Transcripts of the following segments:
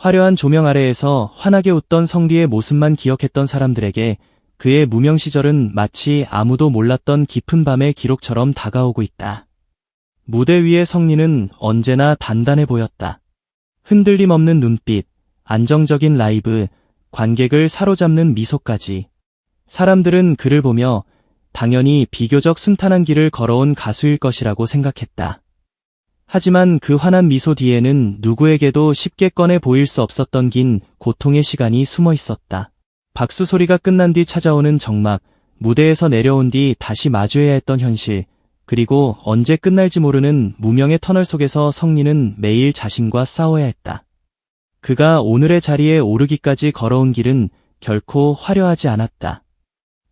화려한 조명 아래에서 환하게 웃던 성리의 모습만 기억했던 사람들에게 그의 무명 시절은 마치 아무도 몰랐던 깊은 밤의 기록처럼 다가오고 있다. 무대 위의 성리는 언제나 단단해 보였다. 흔들림 없는 눈빛, 안정적인 라이브, 관객을 사로잡는 미소까지. 사람들은 그를 보며 당연히 비교적 순탄한 길을 걸어온 가수일 것이라고 생각했다. 하지만 그 환한 미소 뒤에는 누구에게도 쉽게 꺼내 보일 수 없었던 긴 고통의 시간이 숨어 있었다. 박수 소리가 끝난 뒤 찾아오는 정막, 무대에서 내려온 뒤 다시 마주해야 했던 현실, 그리고 언제 끝날지 모르는 무명의 터널 속에서 성리는 매일 자신과 싸워야 했다. 그가 오늘의 자리에 오르기까지 걸어온 길은 결코 화려하지 않았다.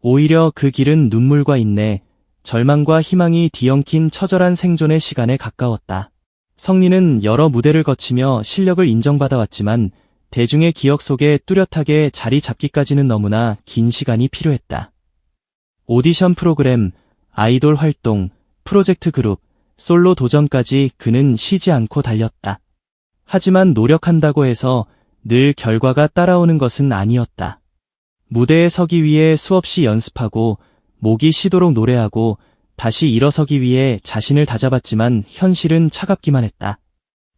오히려 그 길은 눈물과 인내, 절망과 희망이 뒤엉킨 처절한 생존의 시간에 가까웠다. 성리는 여러 무대를 거치며 실력을 인정받아왔지만 대중의 기억 속에 뚜렷하게 자리 잡기까지는 너무나 긴 시간이 필요했다. 오디션 프로그램, 아이돌 활동, 프로젝트 그룹, 솔로 도전까지 그는 쉬지 않고 달렸다. 하지만 노력한다고 해서 늘 결과가 따라오는 것은 아니었다. 무대에 서기 위해 수없이 연습하고 목이 쉬도록 노래하고 다시 일어서기 위해 자신을 다잡았지만 현실은 차갑기만 했다.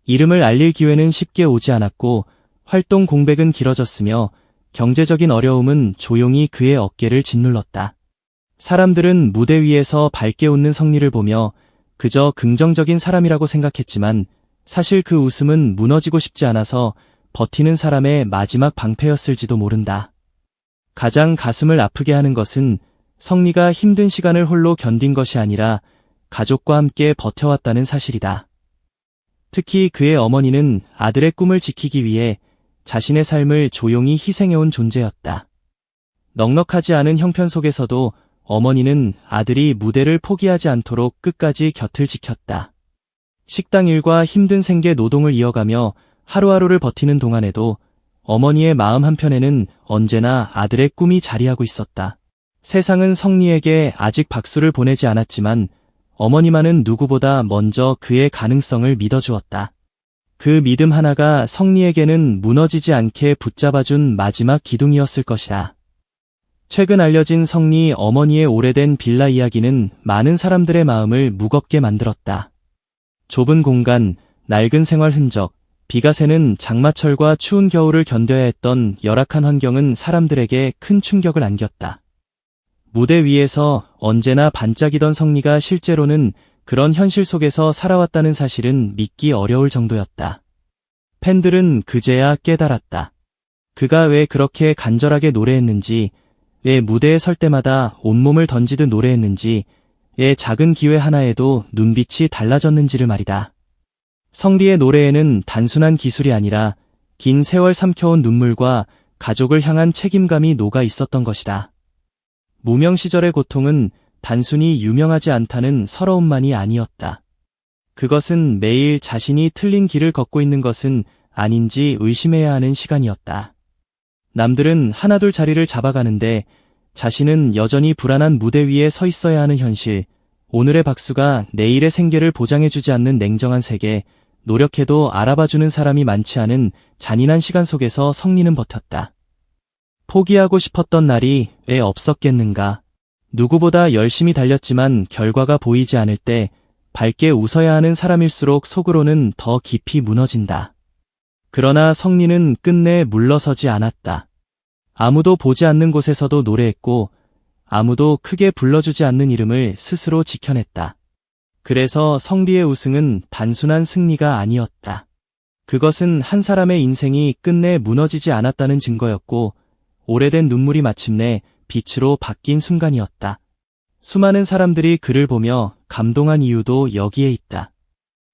이름을 알릴 기회는 쉽게 오지 않았고 활동 공백은 길어졌으며 경제적인 어려움은 조용히 그의 어깨를 짓눌렀다. 사람들은 무대 위에서 밝게 웃는 성리를 보며 그저 긍정적인 사람이라고 생각했지만 사실 그 웃음은 무너지고 싶지 않아서 버티는 사람의 마지막 방패였을지도 모른다. 가장 가슴을 아프게 하는 것은 성리가 힘든 시간을 홀로 견딘 것이 아니라 가족과 함께 버텨왔다는 사실이다. 특히 그의 어머니는 아들의 꿈을 지키기 위해 자신의 삶을 조용히 희생해온 존재였다. 넉넉하지 않은 형편 속에서도 어머니는 아들이 무대를 포기하지 않도록 끝까지 곁을 지켰다. 식당 일과 힘든 생계 노동을 이어가며 하루하루를 버티는 동안에도 어머니의 마음 한편에는 언제나 아들의 꿈이 자리하고 있었다. 세상은 성리에게 아직 박수를 보내지 않았지만 어머니만은 누구보다 먼저 그의 가능성을 믿어주었다. 그 믿음 하나가 성리에게는 무너지지 않게 붙잡아준 마지막 기둥이었을 것이다. 최근 알려진 성리 어머니의 오래된 빌라 이야기는 많은 사람들의 마음을 무겁게 만들었다. 좁은 공간, 낡은 생활 흔적, 비가 새는 장마철과 추운 겨울을 견뎌야 했던 열악한 환경은 사람들에게 큰 충격을 안겼다. 무대 위에서 언제나 반짝이던 성리가 실제로는 그런 현실 속에서 살아왔다는 사실은 믿기 어려울 정도였다. 팬들은 그제야 깨달았다. 그가 왜 그렇게 간절하게 노래했는지, 왜 무대에 설 때마다 온몸을 던지듯 노래했는지, 왜 작은 기회 하나에도 눈빛이 달라졌는지를 말이다. 성리의 노래에는 단순한 기술이 아니라 긴 세월 삼켜온 눈물과 가족을 향한 책임감이 녹아 있었던 것이다. 무명 시절의 고통은 단순히 유명하지 않다는 서러움만이 아니었다. 그것은 매일 자신이 틀린 길을 걷고 있는 것은 아닌지 의심해야 하는 시간이었다. 남들은 하나둘 자리를 잡아가는데 자신은 여전히 불안한 무대 위에 서 있어야 하는 현실, 오늘의 박수가 내일의 생계를 보장해주지 않는 냉정한 세계, 노력해도 알아봐주는 사람이 많지 않은 잔인한 시간 속에서 성리는 버텼다. 포기하고 싶었던 날이 왜 없었겠는가. 누구보다 열심히 달렸지만 결과가 보이지 않을 때 밝게 웃어야 하는 사람일수록 속으로는 더 깊이 무너진다. 그러나 성리는 끝내 물러서지 않았다. 아무도 보지 않는 곳에서도 노래했고 아무도 크게 불러주지 않는 이름을 스스로 지켜냈다. 그래서 성리의 우승은 단순한 승리가 아니었다. 그것은 한 사람의 인생이 끝내 무너지지 않았다는 증거였고 오래된 눈물이 마침내 빛으로 바뀐 순간이었다. 수많은 사람들이 그를 보며 감동한 이유도 여기에 있다.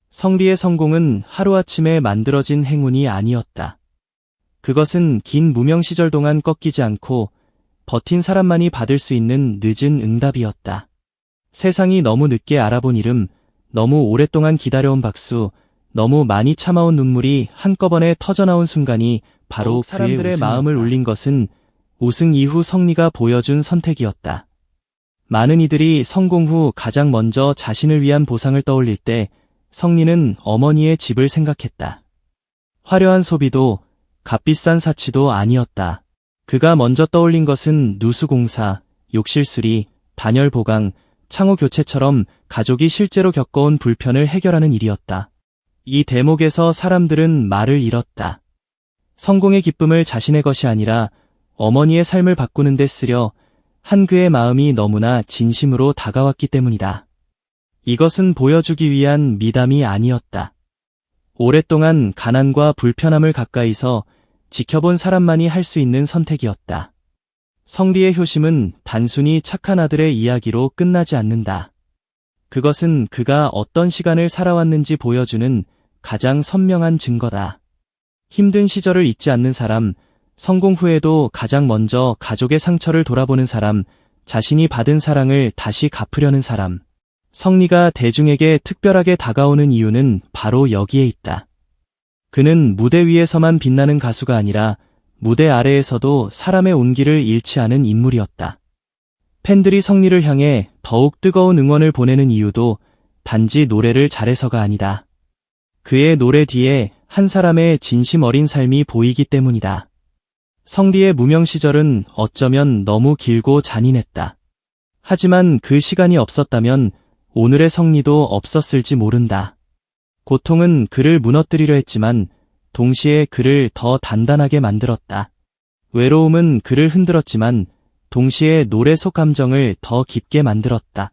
성리의 성공은 하루아침에 만들어진 행운이 아니었다. 그것은 긴 무명 시절 동안 꺾이지 않고 버틴 사람만이 받을 수 있는 늦은 응답이었다. 세상이 너무 늦게 알아본 이름, 너무 오랫동안 기다려온 박수, 너무 많이 참아온 눈물이 한꺼번에 터져나온 순간이 바로 사람들의 마음을 울린 것은 우승 이후 성리가 보여준 선택이었다. 많은 이들이 성공 후 가장 먼저 자신을 위한 보상을 떠올릴 때 성리는 어머니의 집을 생각했다. 화려한 소비도, 값비싼 사치도 아니었다. 그가 먼저 떠올린 것은 누수공사, 욕실 수리, 단열 보강, 창호 교체처럼 가족이 실제로 겪어온 불편을 해결하는 일이었다. 이 대목에서 사람들은 말을 잃었다. 성공의 기쁨을 자신의 것이 아니라 어머니의 삶을 바꾸는 데 쓰려 한 그의 마음이 너무나 진심으로 다가왔기 때문이다. 이것은 보여주기 위한 미담이 아니었다. 오랫동안 가난과 불편함을 가까이서 지켜본 사람만이 할 수 있는 선택이었다. 성리의 효심은 단순히 착한 아들의 이야기로 끝나지 않는다. 그것은 그가 어떤 시간을 살아왔는지 보여주는 가장 선명한 증거다. 힘든 시절을 잊지 않는 사람, 성공 후에도 가장 먼저 가족의 상처를 돌아보는 사람, 자신이 받은 사랑을 다시 갚으려는 사람. 성리가 대중에게 특별하게 다가오는 이유는 바로 여기에 있다. 그는 무대 위에서만 빛나는 가수가 아니라 무대 아래에서도 사람의 온기를 잃지 않은 인물이었다. 팬들이 성리를 향해 더욱 뜨거운 응원을 보내는 이유도 단지 노래를 잘해서가 아니다. 그의 노래 뒤에 한 사람의 진심 어린 삶이 보이기 때문이다. 성리의 무명 시절은 어쩌면 너무 길고 잔인했다. 하지만 그 시간이 없었다면 오늘의 성리도 없었을지 모른다. 고통은 그를 무너뜨리려 했지만 동시에 그를 더 단단하게 만들었다. 외로움은 그를 흔들었지만 동시에 노래 속 감정을 더 깊게 만들었다.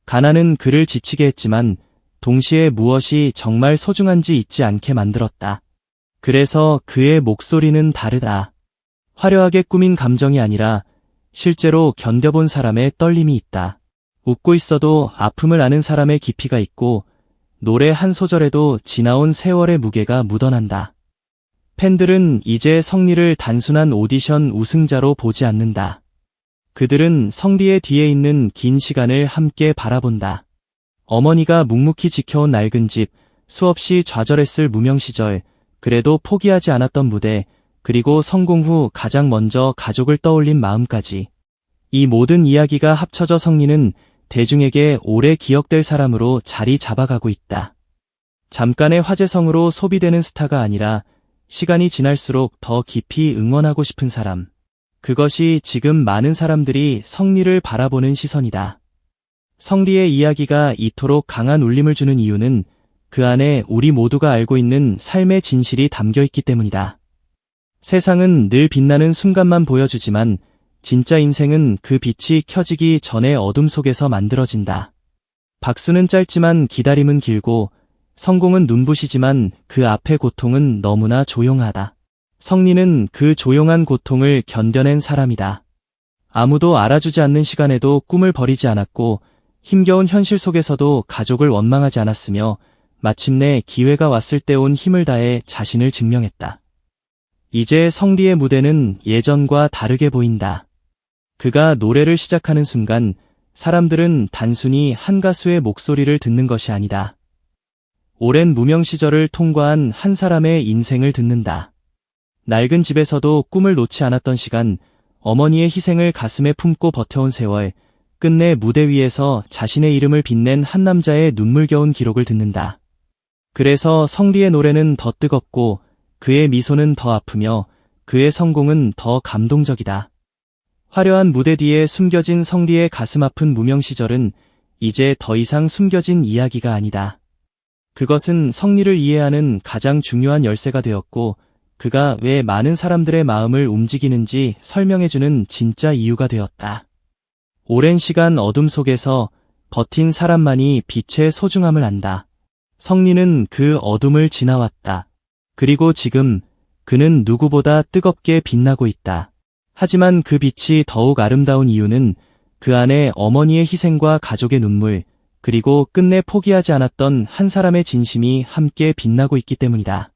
가난은 그를 지치게 했지만 동시에 무엇이 정말 소중한지 잊지 않게 만들었다. 그래서 그의 목소리는 다르다. 화려하게 꾸민 감정이 아니라 실제로 견뎌본 사람의 떨림이 있다. 웃고 있어도 아픔을 아는 사람의 깊이가 있고 노래 한 소절에도 지나온 세월의 무게가 묻어난다. 팬들은 이제 성리를 단순한 오디션 우승자로 보지 않는다. 그들은 성리의 뒤에 있는 긴 시간을 함께 바라본다. 어머니가 묵묵히 지켜온 낡은 집, 수없이 좌절했을 무명 시절, 그래도 포기하지 않았던 무대, 그리고 성공 후 가장 먼저 가족을 떠올린 마음까지. 이 모든 이야기가 합쳐져 성리는 대중에게 오래 기억될 사람으로 자리 잡아가고 있다. 잠깐의 화제성으로 소비되는 스타가 아니라 시간이 지날수록 더 깊이 응원하고 싶은 사람. 그것이 지금 많은 사람들이 성리를 바라보는 시선이다. 성리의 이야기가 이토록 강한 울림을 주는 이유는 그 안에 우리 모두가 알고 있는 삶의 진실이 담겨 있기 때문이다. 세상은 늘 빛나는 순간만 보여주지만 진짜 인생은 그 빛이 켜지기 전에 어둠 속에서 만들어진다. 박수는 짧지만 기다림은 길고 성공은 눈부시지만 그 앞의 고통은 너무나 조용하다. 성리는 그 조용한 고통을 견뎌낸 사람이다. 아무도 알아주지 않는 시간에도 꿈을 버리지 않았고 힘겨운 현실 속에서도 가족을 원망하지 않았으며 마침내 기회가 왔을 때 온 힘을 다해 자신을 증명했다. 이제 성리의 무대는 예전과 다르게 보인다. 그가 노래를 시작하는 순간 사람들은 단순히 한 가수의 목소리를 듣는 것이 아니다. 오랜 무명 시절을 통과한 한 사람의 인생을 듣는다. 낡은 집에서도 꿈을 놓지 않았던 시간, 어머니의 희생을 가슴에 품고 버텨온 세월, 끝내 무대 위에서 자신의 이름을 빛낸 한 남자의 눈물겨운 기록을 듣는다. 그래서 성리의 노래는 더 뜨겁고 그의 미소는 더 아프며 그의 성공은 더 감동적이다. 화려한 무대 뒤에 숨겨진 성리의 가슴 아픈 무명 시절은 이제 더 이상 숨겨진 이야기가 아니다. 그것은 성리를 이해하는 가장 중요한 열쇠가 되었고 그가 왜 많은 사람들의 마음을 움직이는지 설명해주는 진짜 이유가 되었다. 오랜 시간 어둠 속에서 버틴 사람만이 빛의 소중함을 안다. 성리는 그 어둠을 지나왔다. 그리고 지금 그는 누구보다 뜨겁게 빛나고 있다. 하지만 그 빛이 더욱 아름다운 이유는 그 안에 어머니의 희생과 가족의 눈물, 그리고 끝내 포기하지 않았던 한 사람의 진심이 함께 빛나고 있기 때문이다.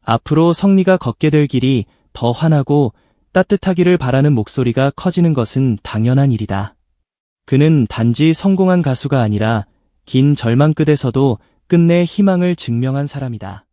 앞으로 성리가 걷게 될 길이 더 환하고 따뜻하기를 바라는 목소리가 커지는 것은 당연한 일이다. 그는 단지 성공한 가수가 아니라 긴 절망 끝에서도 끝내 희망을 증명한 사람이다.